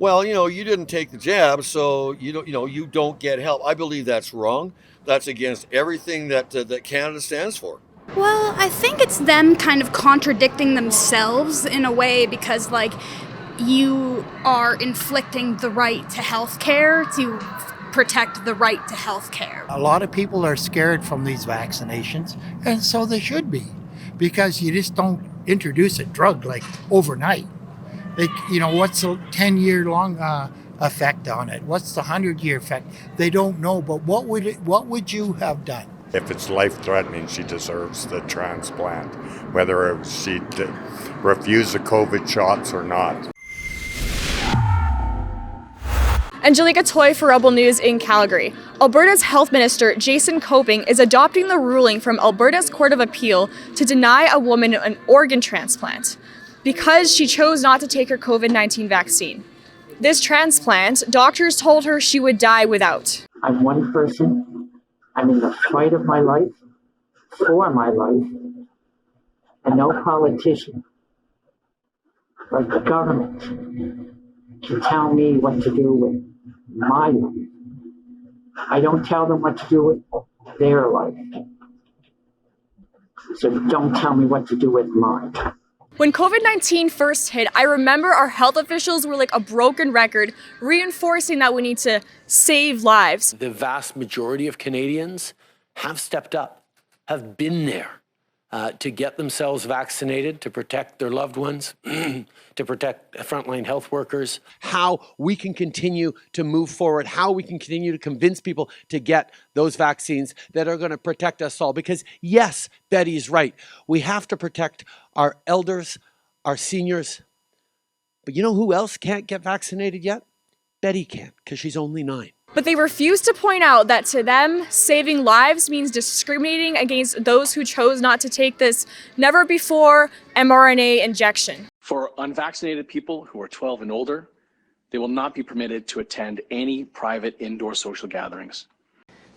well, you didn't take the jab, so you don't get help. I believe that's wrong. That's against everything that Canada stands for. Well, I think it's them kind of contradicting themselves in a way because, like, you are inflicting the right to health care to protect the right to health care. A lot of people are scared from these vaccinations, and so they should be, because you just don't introduce a drug like overnight. Like, what's the 10-year long effect on it? What's the 100-year effect? They don't know, but what would you have done? If it's life-threatening, she deserves the transplant, whether she refuse the COVID shots or not. Angelica Toy for Rebel News in Calgary. Alberta's Health Minister, Jason Coping, is adopting the ruling from Alberta's Court of Appeal to deny a woman an organ transplant because she chose not to take her COVID-19 vaccine. This transplant, doctors told her she would die without. I'm one person. I'm in the fight of my life, for my life, and no politician like the government can tell me what to do with my life. I don't tell them what to do with their life. So don't tell me what to do with mine. When COVID-19 first hit, I remember our health officials were like a broken record, reinforcing that we need to save lives. The vast majority of Canadians have stepped up, have been there to get themselves vaccinated, to protect their loved ones, to protect frontline health workers. How we can continue to move forward, how we can continue to convince people to get those vaccines that are going to protect us all. Because yes, Betty's right. We have to protect our elders, our seniors. But you know who else can't get vaccinated yet? Betty can't, because she's only 9. But they refuse to point out that to them, saving lives means discriminating against those who chose not to take this never-before mRNA injection. For unvaccinated people who are 12 and older, they will not be permitted to attend any private indoor social gatherings.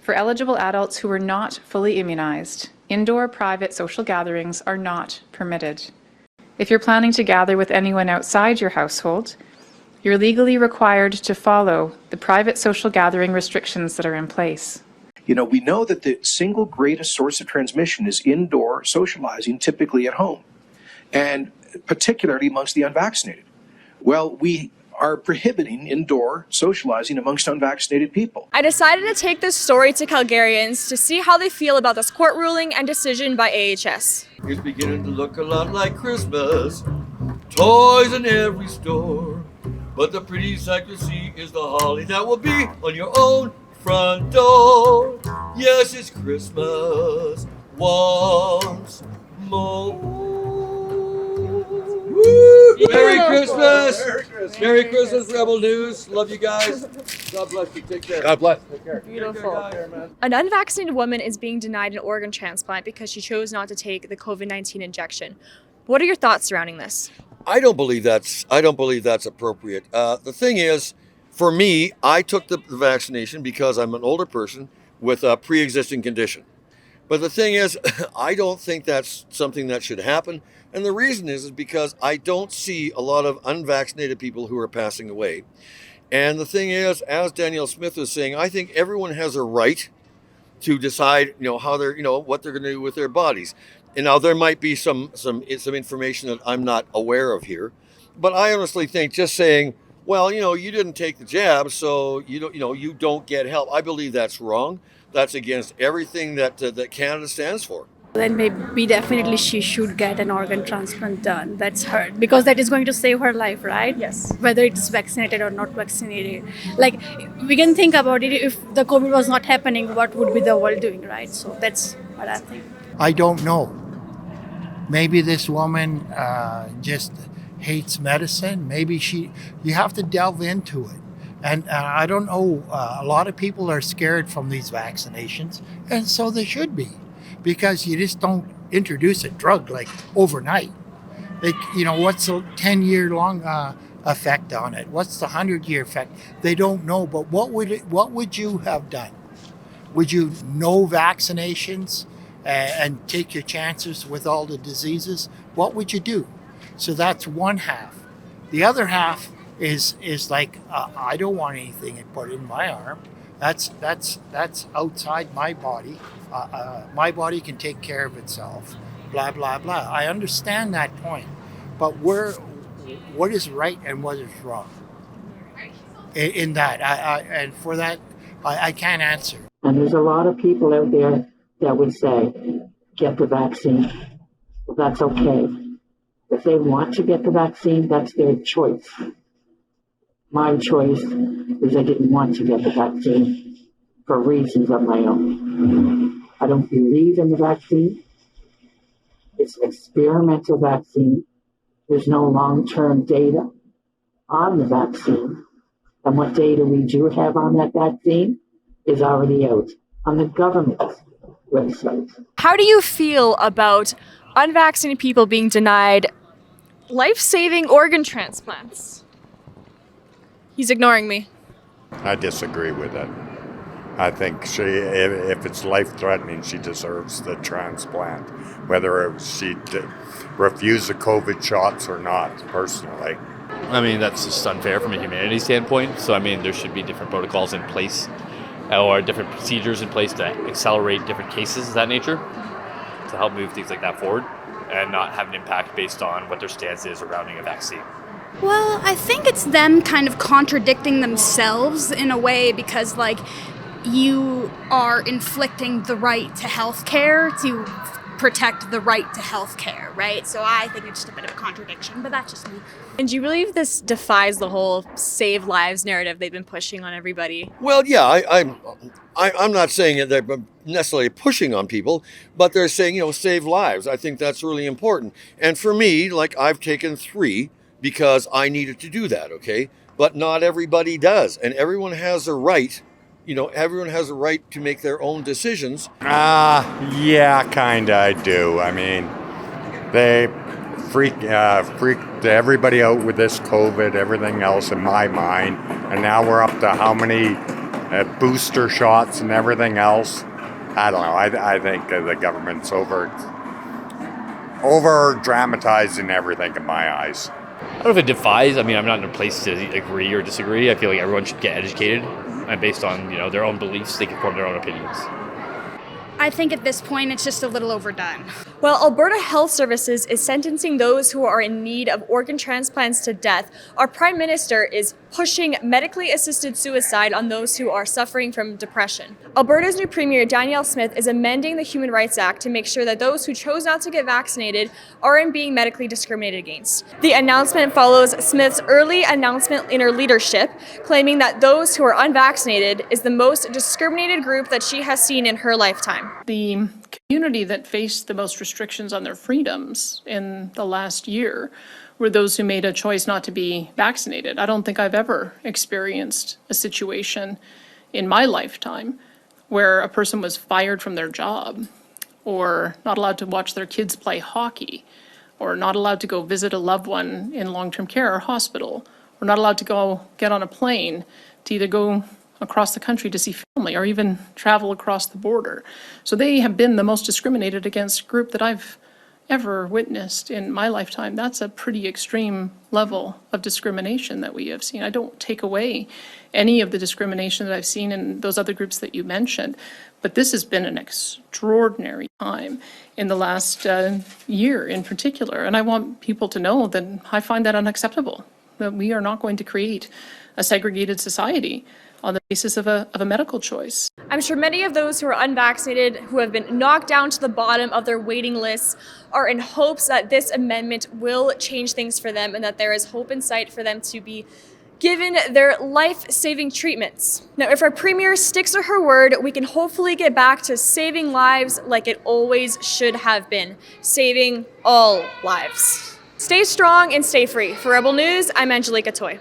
For eligible adults who are not fully immunized, indoor private social gatherings are not permitted. If you're planning to gather with anyone outside your household, you're legally required to follow the private social gathering restrictions that are in place. We know that the single greatest source of transmission is indoor socializing, typically at home, and particularly amongst the unvaccinated. Well, we are prohibiting indoor socializing amongst unvaccinated people. I decided to take this story to Calgarians to see how they feel about this court ruling and decision by AHS. It's beginning to look a lot like Christmas. Toys in every store. But the pretty sight you'll see is the holly that will be on your own front door. Yes, it's Christmas once more. Woo! Merry Christmas! Merry Christmas! Merry Christmas, Rebel News. Love you guys. God bless you. Take care. God bless. Take care. Beautiful. Take care, man. An unvaccinated woman is being denied an organ transplant because she chose not to take the COVID-19 injection. What are your thoughts surrounding this? I don't believe that's appropriate. The thing is, for me, I took the vaccination because I'm an older person with a pre-existing condition. But the thing is, I don't think that's something that should happen. And the reason is because I don't see a lot of unvaccinated people who are passing away. And the thing is, as Danielle Smith was saying, I think everyone has a right to decide, how they're, what they're going to do with their bodies. And now there might be some information that I'm not aware of here, but I honestly think just saying, well, you didn't take the jab, so you don't get help. I believe that's wrong. That's against everything that Canada stands for. Then maybe definitely she should get an organ transplant done. That's her, because that is going to save her life, right? Yes. Whether it's vaccinated or not vaccinated. Like, we can think about it, if the COVID was not happening, what would be the world doing, right? So that's what I think. I don't know. Maybe this woman just hates medicine. Maybe you have to delve into it. And I don't know, a lot of people are scared from these vaccinations, and so they should be, because you just don't introduce a drug like overnight. Like, what's the 10-year long effect on it? What's the 100-year effect? They don't know, but what would you have done? Would you no vaccinations and take your chances with all the diseases? What would you do? So that's one half. The other half is like I don't want anything put in my arm. That's outside my body. My body can take care of itself. Blah blah blah. I understand that point, but what is right and what is wrong in that? And for that, I can't answer. And there's a lot of people out there that would say, get the vaccine. Well, that's okay. If they want to get the vaccine, that's their choice. My choice is I didn't want to get the vaccine for reasons of my own. I don't believe in the vaccine. It's an experimental vaccine. There's no long-term data on the vaccine. And what data we do have on that vaccine is already out on the government website. How do you feel about unvaccinated people being denied life-saving organ transplants? He's ignoring me. I disagree with it. I think if it's life-threatening, she deserves the transplant, whether she refused the COVID shots or not, personally. I mean, that's just unfair from a humanity standpoint. So, I mean, there should be different protocols in place or different procedures in place to accelerate different cases of that nature to help move things like that forward and not have an impact based on what their stance is surrounding a vaccine. Well, I think it's them kind of contradicting themselves in a way because, like, you are inflicting the right to health care to protect the right to health care, right? So I think it's just a bit of a contradiction, but that's just me. And do you believe this defies the whole save lives narrative they've been pushing on everybody? Well, yeah, I'm not saying that they're necessarily pushing on people, but they're saying, save lives. I think that's really important. And for me, like, I've taken 3 because I needed to do that, okay? But not everybody does. And everyone has a right, everyone has a right to make their own decisions. Yeah, kind of, I do. I mean, they freaked everybody out with this COVID, everything else in my mind. And now we're up to how many booster shots and everything else. I don't know. I think the government's over dramatizing everything in my eyes. I don't know if it defies. I mean, I'm not in a place to agree or disagree. I feel like everyone should get educated, and based on their own beliefs, they can form their own opinions. I think at this point it's just a little overdone. While Alberta Health Services is sentencing those who are in need of organ transplants to death, our Prime Minister is pushing medically assisted suicide on those who are suffering from depression. Alberta's new Premier, Danielle Smith, is amending the Human Rights Act to make sure that those who chose not to get vaccinated aren't being medically discriminated against. The announcement follows Smith's early announcement in her leadership, claiming that those who are unvaccinated is the most discriminated group that she has seen in her lifetime. The community that faced the most restrictions on their freedoms in the last year were those who made a choice not to be vaccinated. I don't think I've ever experienced a situation in my lifetime where a person was fired from their job or not allowed to watch their kids play hockey or not allowed to go visit a loved one in long-term care or hospital or not allowed to go get on a plane to either go across the country to see family or even travel across the border. So they have been the most discriminated against group that I've ever witnessed in my lifetime. That's a pretty extreme level of discrimination that we have seen. I don't take away any of the discrimination that I've seen in those other groups that you mentioned, but this has been an extraordinary time in the last year in particular. And I want people to know that I find that unacceptable, that we are not going to create a segregated society on the basis of a medical choice. I'm sure many of those who are unvaccinated, who have been knocked down to the bottom of their waiting lists, are in hopes that this amendment will change things for them and that there is hope in sight for them to be given their life-saving treatments. Now, if our Premier sticks to her word, we can hopefully get back to saving lives like it always should have been, saving all lives. Stay strong and stay free. For Rebel News, I'm Angelica Toy.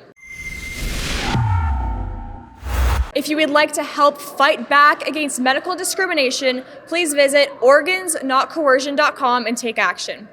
If you would like to help fight back against medical discrimination, please visit organsnotcoercion.com and take action.